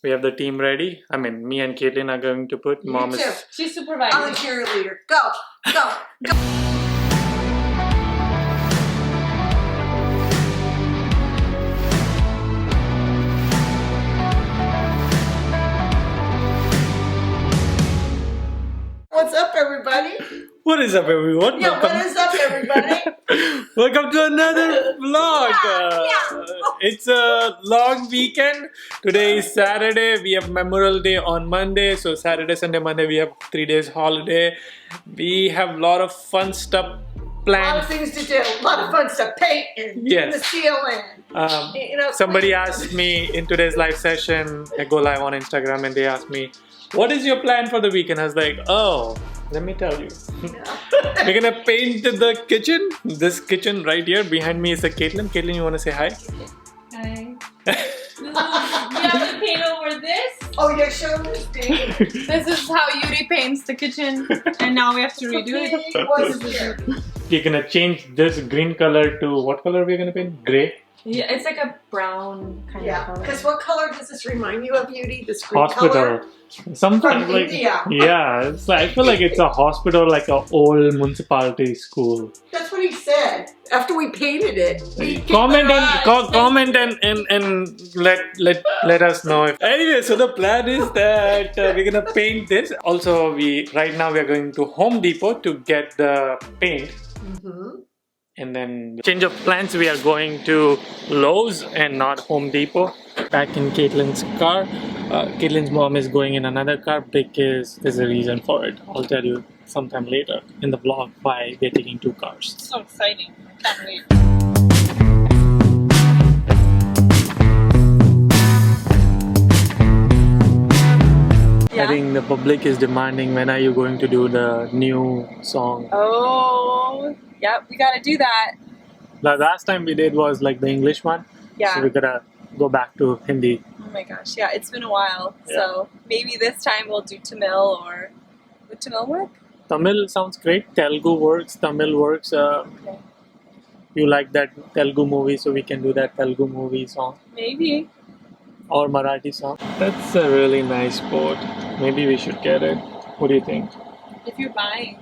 We have the team ready. I mean, me and Caitlin are going to put. Mom You too. is. She's supervising. I'm a cheerleader. Go, go, go. What's up, everybody? What is up, everyone? Yeah, what is up, everybody? Welcome to another vlog. Yeah. It's a long weekend. Today is Saturday. We have Memorial Day on Monday. So Saturday, Sunday, Monday, we have 3 days holiday. We have a lot of fun stuff A lot planned. of things to do. A lot of fun stuff. Paint and Yes. the ceiling. Somebody asked me in today's live session, I go live on Instagram, and they asked me, what is your plan for the weekend? I was like, oh, let me tell you. We're gonna paint the kitchen. This kitchen right here. Behind me is the Caitlin. Caitlin, you wanna say hi? Hi. We have to paint over this. Oh, yeah, show them this thing. This is how Yudi paints the kitchen, and now we have to redo it. What's here? We're gonna change this green color to what color we're gonna paint? Gray? Yeah, it's like a brown kind Yeah, of color. because what color does this remind you of, Yudi? This green Hospital. color? Sometimes From like India. yeah, it's like, I feel like it's a hospital, like a old municipality school. That's what he said. After we painted it. Comment and let us know. Anyway, so the plan is that we're gonna paint this. Also, right now we are going to Home Depot to get the paint. And then change of plans, we are going to Lowe's and not Home Depot. Back in Caitlin's car. Caitlin's mom is going in another car because there's a reason for it. I'll tell you sometime later in the vlog why they're taking 2 cars. So exciting. Can't wait. I think the public is demanding, when are you going to do the new song? Oh, yep, we gotta do that. The last time we did was like the English one. Yeah. So we're gonna go back to Hindi. Oh my gosh, yeah, it's been a while. Yeah. So maybe this time we'll do Tamil, or would Tamil work? Tamil sounds great. Telugu works. Tamil works. Okay. You like that Telugu movie, so we can do that Telugu movie song. Maybe. Or Marathi song. That's a really nice boat. Maybe we should get it. What do you think? If you're buying.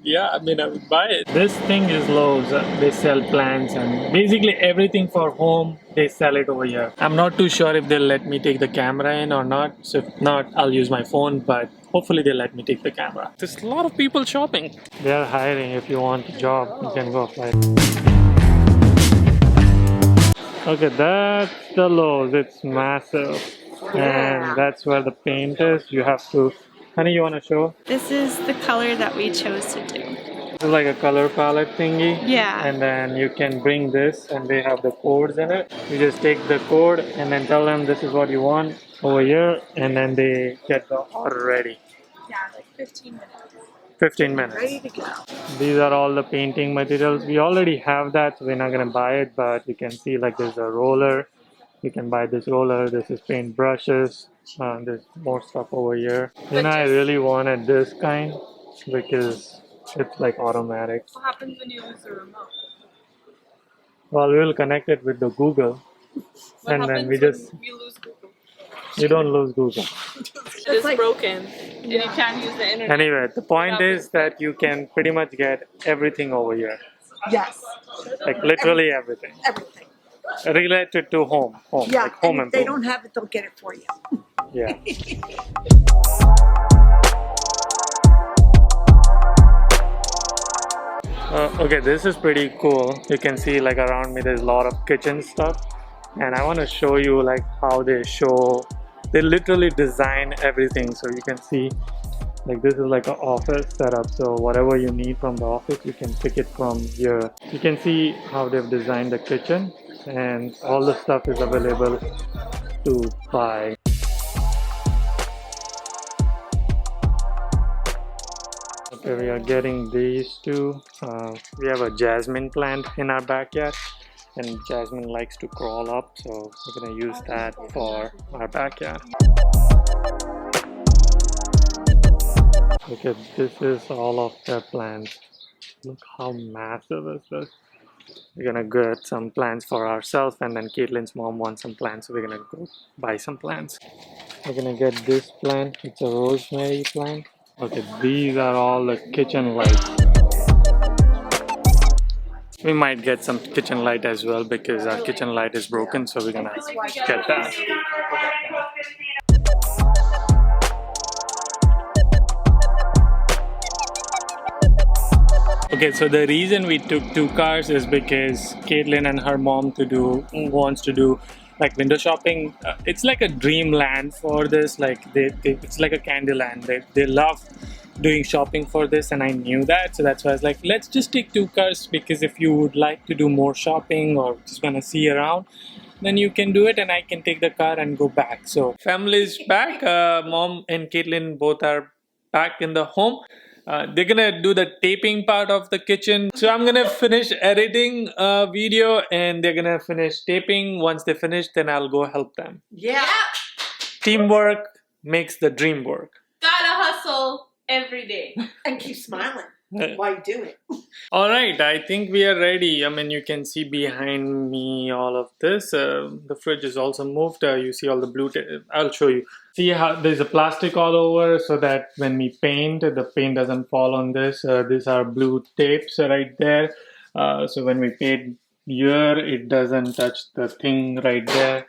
Yeah, I mean, I would buy it. This thing is Lowe's. They sell plants and basically everything for home, they sell it over here. I'm not too sure if they'll let me take the camera in or not. So if not, I'll use my phone, but hopefully they'll let me take the camera. There's a lot of people shopping. They're hiring. If you want a job, you can go apply. Okay, that's the Lowe's. It's massive. And that's where the paint is. You have to... Honey, you want to show? This is the color that we chose to do. It's like a color palette thingy. Yeah. And then you can bring this and they have the codes in it. You just take the code and then tell them this is what you want over here, and then they get the order ready. Yeah, like 15 minutes. 15 minutes. Ready to go. These are all the painting materials. We already have that, so we're not going to buy it, but you can see like there's a roller. You can buy this roller. This is paint brushes. There's more stuff over here. And I really wanted this kind because it's like automatic. What happens when you lose the remote? Well, we'll connect it with the Google. What And then happens we just... when you lose Google? You don't lose Google. It is broken, and you can't use the internet. Anyway, the point is that you can pretty much get everything over here. Yes. Like literally everything. Everything. Related to home. Yeah, Like home and if they improvement. don't have it, they'll get it for you. Yeah. Okay, this is pretty cool. You can see like around me there's a lot of kitchen stuff, and I want to show you like how they literally design everything. So you can see like this is like an office setup, so whatever you need from the office you can pick it from here. You can see how they've designed the kitchen, and all the stuff is available to buy. Okay, we are getting these two. We have a jasmine plant in our backyard, and jasmine likes to crawl up, so we're gonna use that for our backyard. Okay, this is all of their plants. Look how massive is this. We're gonna get some plants for ourselves, and then Caitlin's mom wants some plants, so we're gonna go buy some plants. We're gonna get this plant. It's a rosemary plant. Okay, these are all the kitchen lights. We might get some kitchen light as well because our kitchen light is broken, so we're gonna get that. Okay, so the reason we took 2 cars is because Caitlin and her mom wants to do like window shopping. It's like a dreamland for this. Like it's like a Candyland. They love doing shopping for this, and I knew that, so that's why I was like, let's just take 2 cars, because if you would like to do more shopping or just wanna see around, then you can do it, and I can take the car and go back. So family's back. Mom and Caitlin both are back in the home. They're gonna do the taping part of the kitchen. So I'm gonna finish editing a video and they're gonna finish taping. Once they finish, then I'll go help them. Yeah. Teamwork makes the dream work. Gotta hustle every day. And keep smiling while you do it. All right, I think we are ready. I mean, you can see behind me all of this. The fridge is also moved. You see all the blue I'll show you. See how there's a plastic all over so that when we paint, the paint doesn't fall on this. These are blue tapes right there. So when we paint here, it doesn't touch the thing right there.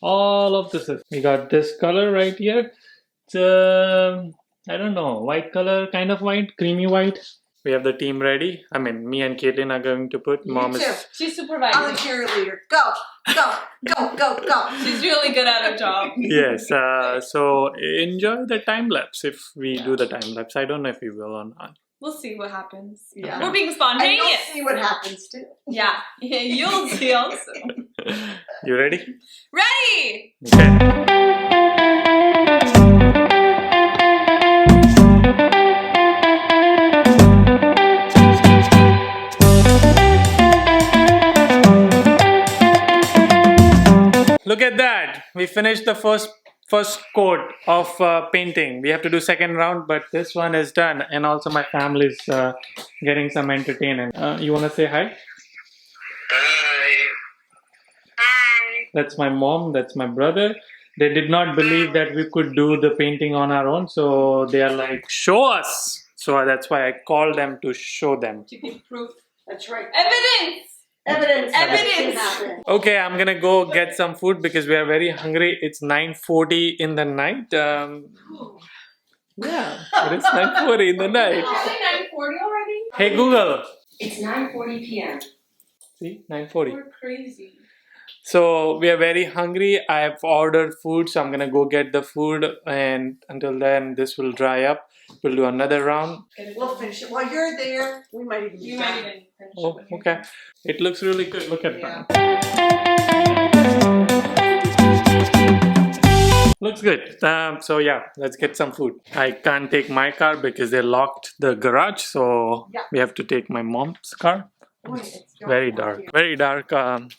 All of this we got this color right here. It's I don't know, white color, kind of white, creamy white. We have the team ready. I mean, me and Caitlin are going to put. You Mom too. is. She's I'm supervising. a cheerleader. Go, go, go, go, go. She's really good at her job. Yes. So enjoy the time lapse if we do the time lapse. I don't know if we will or not. We'll see what happens. Yeah. We're being And spontaneous. you'll see what happens too. Yeah, you'll see also. You ready? Ready! Okay. Look at that. We finished the first coat of painting. We have to do second round, but this one is done. And also my family is getting some entertainment. You want to say hi? Hi. That's my mom. That's my brother. They did not believe that we could do the painting on our own. So they are like, show us. So that's why I called them to show them. To give proof. That's right. Evidence! Evidence. Evidence. Okay, I'm gonna go get some food because we are very hungry. It's 9:40 in the night. Yeah, it is 9:40 in the night. Is it 9:40 already? Hey Google. It's 9:40 p.m. See, 9:40. We're crazy. So we are very hungry. I have ordered food, so I'm gonna go get the food. And until then, this will dry up. We'll do another round. We'll finish it. While you're there, we might even You be might back. even finish Oh, it. okay. It looks really good. Look at Yeah. that. Looks good. So yeah, let's get some food. I can't take my car because they locked the garage, so Yeah. we have to take my mom's car. Boy, it's Very out dark. here. Very dark.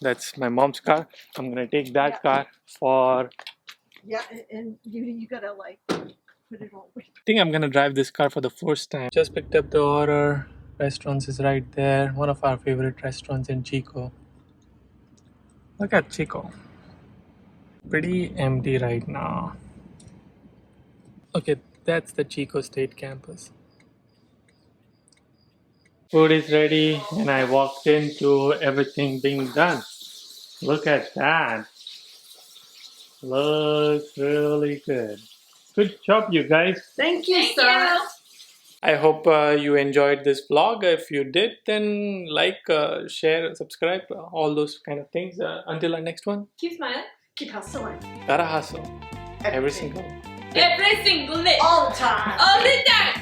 That's my mom's car. I'm gonna take that Yeah. car for. Yeah, and you gotta like put it all. I think I'm gonna drive this car for the first time. Just picked up the order. Restaurants is right there. One of our favorite restaurants in Chico. Look at Chico. Pretty empty right now. Okay, that's the Chico State campus. Food is ready, and I walked into everything being done. Look at that. Looks really good. Good job, you guys. Thank you, Thank sir. you. I hope you enjoyed this vlog. If you did, then like, share, subscribe, all those kind of things. Until our next one, Keep smiling. Keep hustling. gotta hustle every single. Every single day. All the time. All the time.